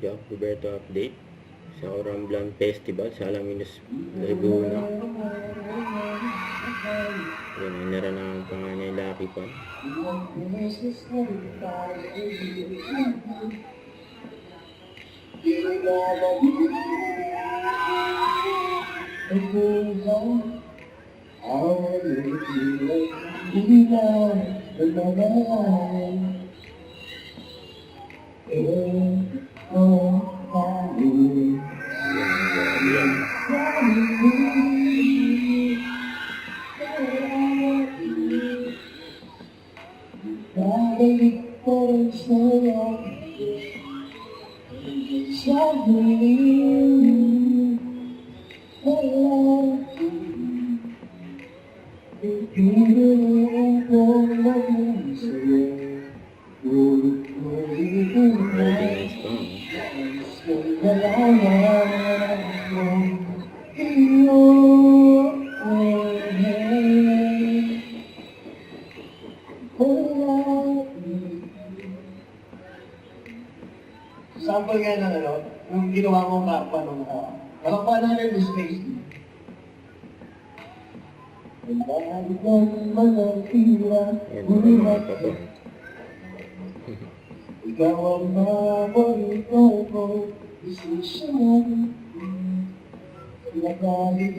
Jack Roberto update sa Oramblan Festival sa Alaminos, Laguna. Yan, inaranahan pa nga niya yung Lucky Pan. Sample nga ng ano, yung ginawa kong kapa nung nakakapa natin yung space. Yan, marunong pa po. Ikaw ang maborito ko, isisyon. Nagalit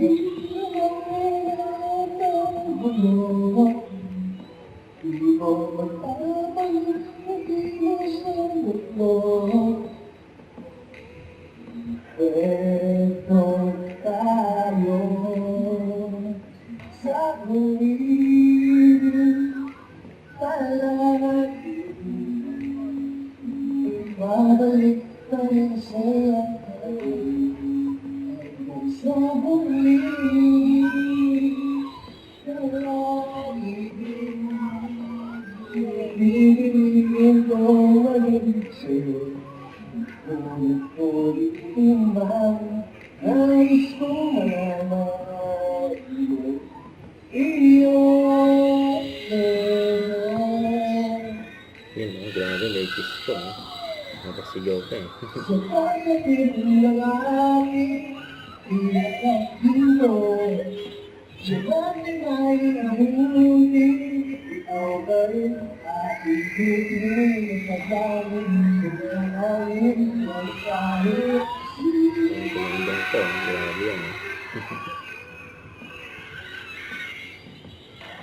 ang gulo. Hindi mo magpapalik, hindi mo sa mutlo. Pwede tayo sa huli palagi. Ibabalik tayo sa'yo sa huli palagi. Ibigin ko ulit sa'yo. Ulit-ulit timbang, nais kong malaman iyo. Yan, grabe, may kiss ko, nakasigaw ka eh. Sa pagdating ng aking pinakapino, sa pagdating ay nahuli, ikaw ba rin aking titigil sa daming sinangin ng kahit. Ang bandang to, grabe yan.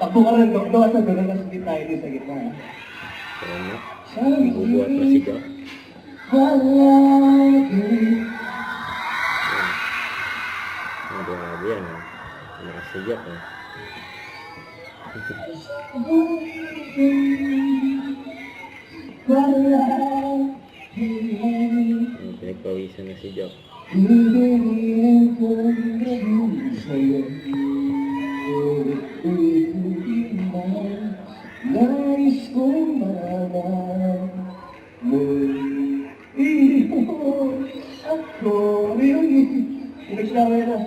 Takbo ka rin, doktor, sa gano'n na sakit tayo din sa gitna. Kaya na, bubuhat na si Jack. Ang grabe yan, nakasigaw eh. Pinagpawisan na si Jack. Nais kong malaman mo iyo ako. Pinagsabi na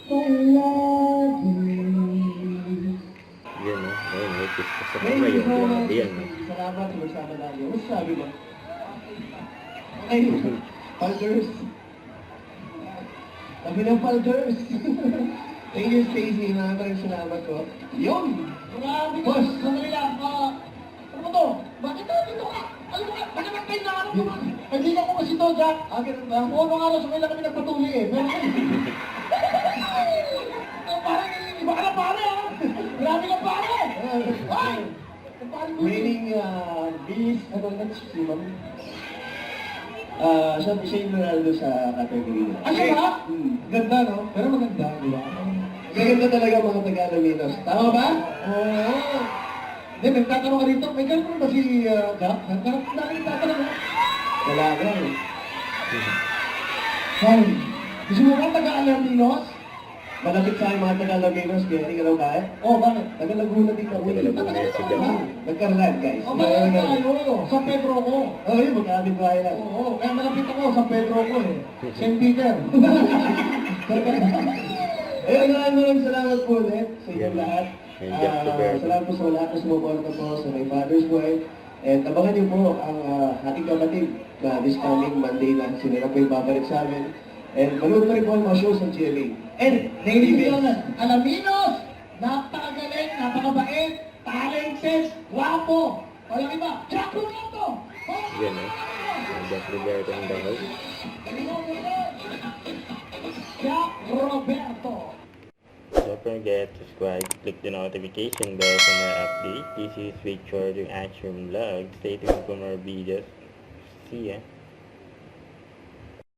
palagi. Yan ayun, may kiss ko sa kamay yung grabe yan. Salamat, magsama namin. Ano sabi mo? Ay, Palders. Sabi ng Palders. Thank you, Stacey. Maraming salamat ko. Yun! Boss! Sandali lang, ano to? Bakit dito ka? Alam mo ka, nakapagpain na ano mo? Kaibigan ko kasi to, Jack. Ganun ba? Kung anong araw sa kailan kami nagpatuloy eh. Pero parang iba ka na pare ah. Grabe ka pare. Ay! Raining Beast, ano next? Si Ma'am? Siya yung Ronaldo sa category. Ano ba? Ganda, no? Pero maganda, di ba? Maganda talaga mga Tagalog-Minos. Tama ba? Oo. Hindi, nagtatanong ka rito. May girlfriend ba si Jack? Nagkaroon na rin tatanong. Wala ka eh. Hey, gusto mo ba Taga-Alaminos? Malapit sa aking mga Taga-Alaminos, kaya hindi ka raw kaya? Oo, bakit? Taga-Laguna din kami. Taga-Laguna si Jack. Nagkarlan, guys. O malapit tayo. Sa Pedro ko. Oo, yun, magkakabit bahay lang. Oo, kaya malapit ako sa Pedro ko eh. St. Peter. Ayun, maraming salamat po ulit sa inyong lahat. Ayun, Jack Roberto. Salamat po sa lahat na sumuporta po sa my father's boy. And abangan niyo po ang ating kapatid na this coming Monday na sila na po yung babalik sa amin. And manood na rin po ang mga shows ng GMA. And, ladies and gentlemen, Alaminos, napakagaling, napakabait, talented, guwapo. Walang iba, Jack Roberto! Yan eh. Jack Roberto in the house. Jack Roberto! Don't forget to subscribe, click the notification bell for more updates. This is Victor doing Action Vlog. Stay tuned for more videos. See ya.